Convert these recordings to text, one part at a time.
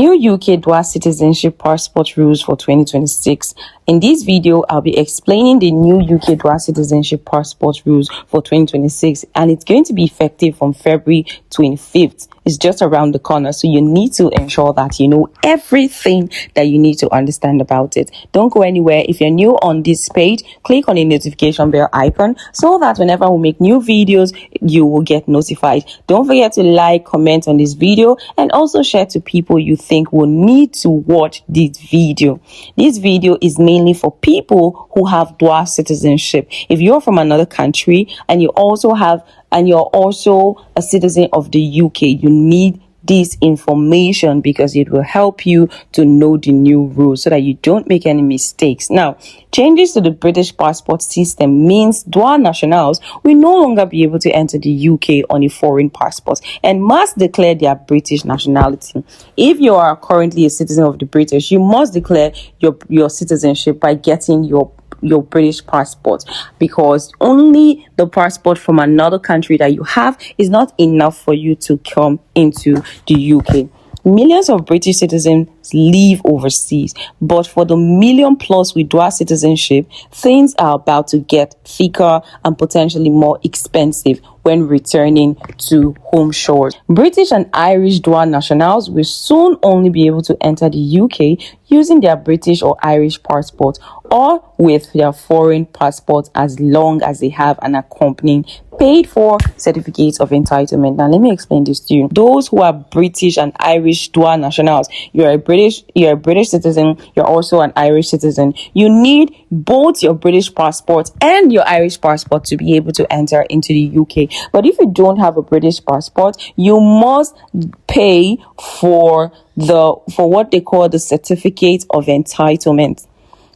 New UK dual citizenship passport rules for 2026. In this video, I'll be explaining the new UK dual citizenship passport rules for 2026, and it's going to be effective from February 25th. It's just around the corner, so you need to ensure that you know everything that you need to understand about it. Don't go anywhere. If you're new on this page, click on the notification bell icon so that whenever we make new videos, you will get notified. Don't forget to like, comment on this video, and also share to people you think will need to watch this video. This video is mainly for people who have dual citizenship. If you're from another country and you're also a citizen of the UK, you need this information because it will help you to know the new rules so that you don't make any mistakes. Now, changes to the British passport system means dual nationals will no longer be able to enter the UK on a foreign passport and must declare their British nationality. If you are currently a citizen of the British, you must declare your citizenship by getting your British passport, because only the passport from another country that you have is not enough for you to come into the UK. Millions of British citizens live overseas, but for the million plus with dual citizenship, things are about to get thicker and potentially more expensive when returning to home shores. British and Irish dual nationals will soon only be able to enter the UK using their British or Irish passport or with their foreign passport, as long as they have an accompanying paid for certificate of entitlement. Now, let me explain this to you. Those who are British and Irish dual nationals, you're a British citizen, you're also an Irish citizen. You need both your British passport and your Irish passport to be able to enter into the UK. But if you don't have a British passport, you must pay for what they call the certificate of entitlement.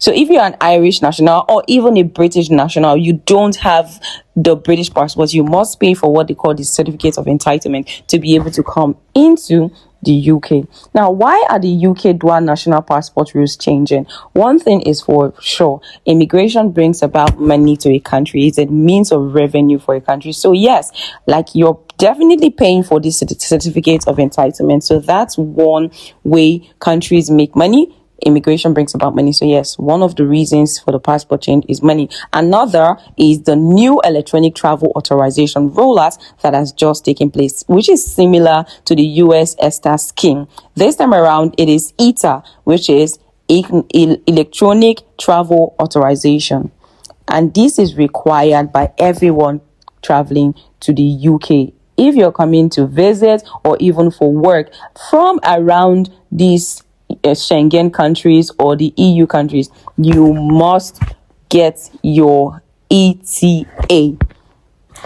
So if you're an Irish national or even a British national, you don't have the British passport, you must pay for what they call the certificate of entitlement to be able to come into the UK. Now, why are the UK dual national passport rules changing? One thing is for sure, immigration brings about money to a country. It's a means of revenue for a country. So yes, like you're definitely paying for this certificate of entitlement. So that's one way countries make money. Immigration brings about money. So yes, one of the reasons for the passport change is money. Another is the new electronic travel authorization rollout that has just taken place, which is similar to the US ESTA scheme. This time around, it is ETA, which is electronic travel authorization. And this is required by everyone traveling to the UK. If you're coming to visit or even for work from around these Schengen countries or the EU countries, you must get your ETA,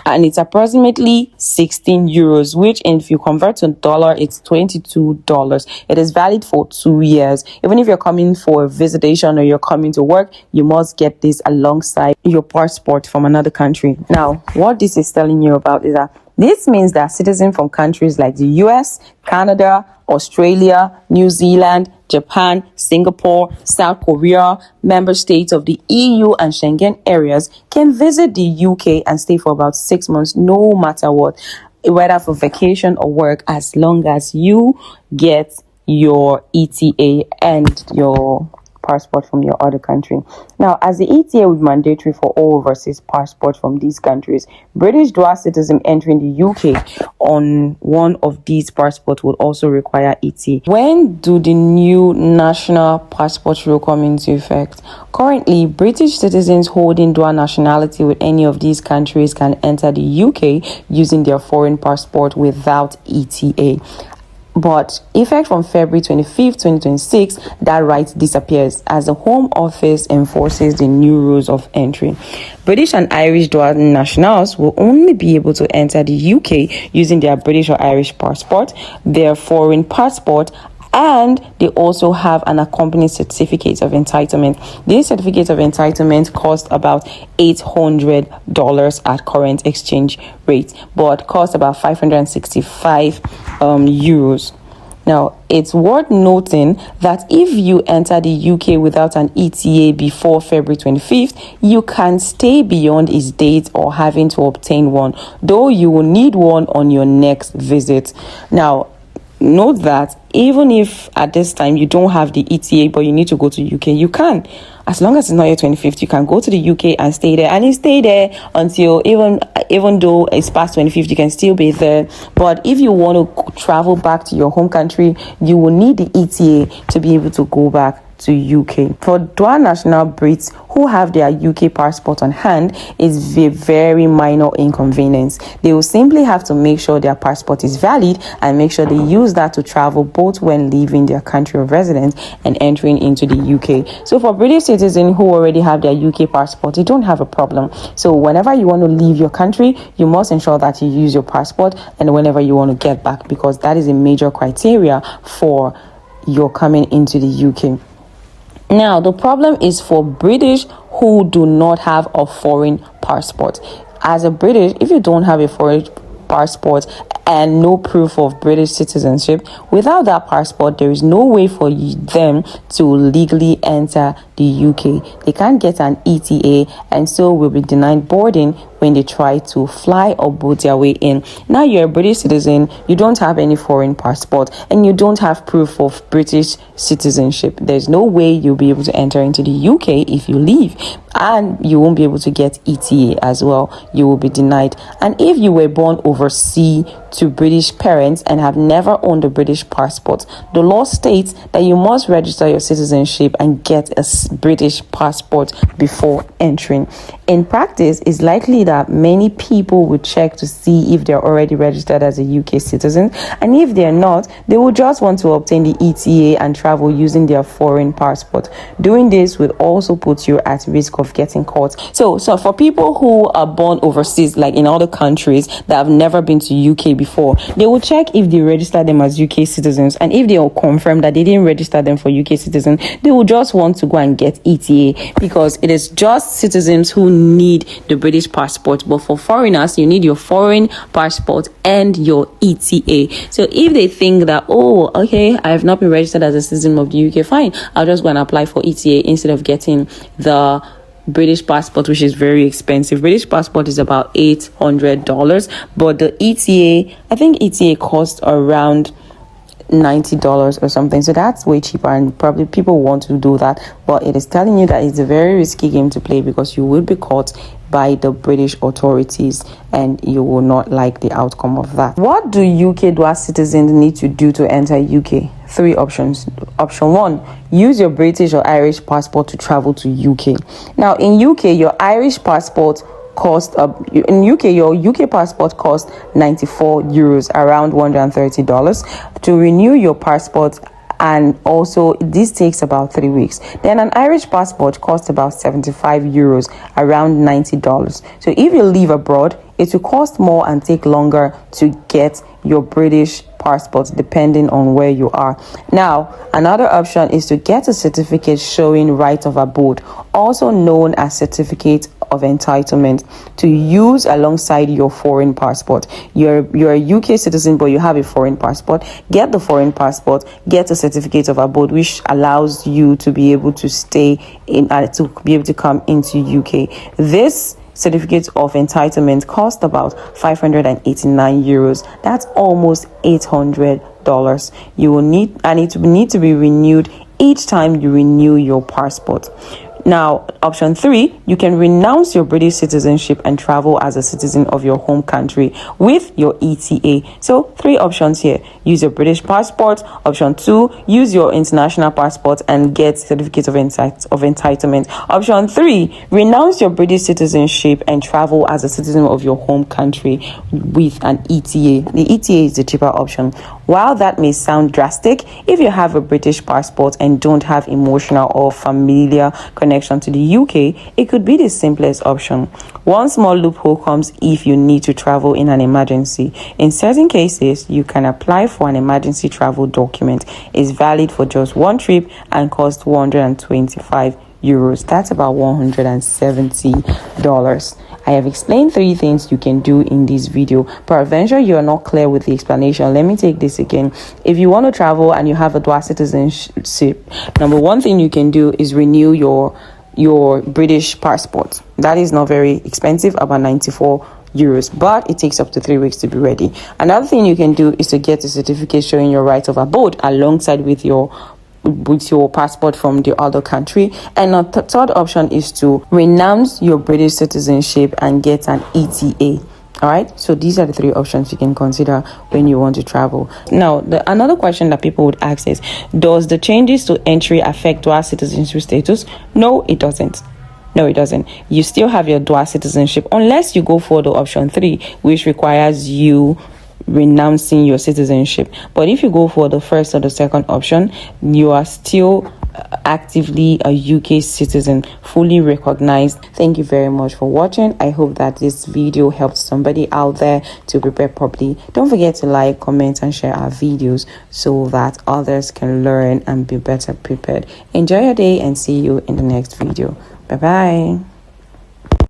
and it's approximately 16 euros, which if you convert to dollar, it's $22. It is valid for 2 years. Even if you're coming for a visitation or you're coming to work, you must get this alongside your passport from another country. Now, what this is telling you about is that this means that citizens from countries like the US, Canada, Australia, New Zealand, Japan, Singapore, South Korea, member states of the EU and Schengen areas can visit the UK and stay for about 6 months, no matter what, whether for vacation or work, as long as you get your ETA and your passport from your other country. Now, as the ETA is mandatory for all overseas passports from these countries, British dual citizens entering the UK on one of these passports would also require ETA. When do the new national passport rule come into effect? Currently, British citizens holding dual nationality with any of these countries can enter the UK using their foreign passport without ETA. But effect from February 25th, 2026, that right disappears as the Home Office enforces the new rules of entry. British and Irish dual nationals will only be able to enter the UK using their British or Irish passport, their foreign passport, and they also have an accompanying certificate of entitlement. This certificate of entitlement costs about $800 at current exchange rate, but costs about 565 euros. Now, it's worth noting that if you enter the UK without an ETA before February 25th, you can stay beyond its date or having to obtain one, though you will need one on your next visit. Now, note that even if at this time you don't have the ETA but you need to go to UK, you can. As long as it's not your 25th, you can go to the UK and stay there, and you stay there until even though it's past 25th, you can still be there. But if you want to travel back to your home country, you will need the ETA to be able to go back to UK. For dual national Brits who have their UK passport on hand, is a very minor inconvenience. They will simply have to make sure their passport is valid and make sure they use that to travel both when leaving their country of residence and entering into the UK. So for British citizens who already have their UK passport, they don't have a problem. So whenever you want to leave your country, you must ensure that you use your passport, and whenever you want to get back, because that is a major criteria for your coming into the UK. Now, the problem is for British who do not have a foreign passport. As a British, if you don't have a foreign passport and no proof of British citizenship, without that passport, there is no way for them to legally enter the UK. They can't get an ETA, and so will be denied boarding when they try to fly or boat their way in. Now you're a British citizen, you don't have any foreign passport, and you don't have proof of British citizenship. There's no way you'll be able to enter into the UK if you leave, and you won't be able to get ETA as well. You will be denied. And if you were born overseas to British parents and have never owned a British passport, the law states that you must register your citizenship and get a British passport before entering. In practice, it's likely that many people will check to see if they're already registered as a UK citizen, and if they're not, they will just want to obtain the ETA and travel using their foreign passport. Doing this will also put you at risk of getting caught. So for people who are born overseas, like in other countries that have never been to UK before, they will check if they register them as UK citizens, and if they will confirm that they didn't register them for UK citizens, they will just want to go and get ETA, because it is just citizens who need the British passport. But for foreigners, you need your foreign passport and your ETA. So if they think that, oh, okay, I have not been registered as a citizen of the UK, fine, I'll just go and apply for ETA instead of getting the British passport, which is very expensive. British passport is about $800, but the ETA, I think ETA costs around $90 or something, so that's way cheaper, and probably people want to do that, but it is telling you that it's a very risky game to play, because you will be caught by the British authorities and you will not like the outcome of that. What do UK dual citizens need to do to enter UK? 3 options. Option 1, use your British or Irish passport to travel to UK. Now in UK, your Irish passport your UK passport costs €94, around $130 to renew your passport, and also this takes about 3 weeks. Then an Irish passport costs about €75, around $90. So if you live abroad, it will cost more and take longer to get your British passport depending on where you are. Now, another option is to get a certificate showing right of abode, also known as certificate of entitlement, to use alongside your foreign passport. You're a UK citizen but you have a foreign passport. Get the foreign passport, get a certificate of abode, which allows you to be able to stay in to be able to come into UK. This certificate of entitlement cost about €589. That's almost $800. You will need to be renewed each time you renew your passport. Now, option 3, you can renounce your British citizenship and travel as a citizen of your home country with your ETA. So 3 options here. Use your British passport. Option 2, use your international passport and get certificate of entitlement. Option 3, renounce your British citizenship and travel as a citizen of your home country with an ETA. The ETA is the cheaper option. While that may sound drastic, if you have a British passport and don't have emotional or familiar connection to the UK, it could be the simplest option. One small loophole comes if you need to travel in an emergency. In certain cases, you can apply for an emergency travel document. It's valid for just one trip and costs €125. That's about $170. I have explained 3 things you can do in this video. Peradventure you are not clear with the explanation, let me take this again. If you want to travel and you have a dual citizenship, number 1 thing you can do is renew your British passport. That is not very expensive, about $94 euros, but it takes up to 3 weeks to be ready. Another thing you can do is to get a certificate showing your right of abode alongside with your passport from the other country. And a third option is to renounce your British citizenship and get an ETA. All right, so these are the 3 options you can consider when you want to travel. Now, another question that people would ask is, does the changes to entry affect dual citizenship status? No, it doesn't. No, it doesn't. You still have your dual citizenship unless you go for the option 3, which requires you renouncing your citizenship. But if you go for the first or the second option, you are still actively a UK citizen, fully recognized. Thank you very much for watching. I hope that this video helped somebody out there to prepare properly. Don't forget to like, comment, and share our videos so that others can learn and be better prepared. Enjoy your day and see you in the next video. Bye bye.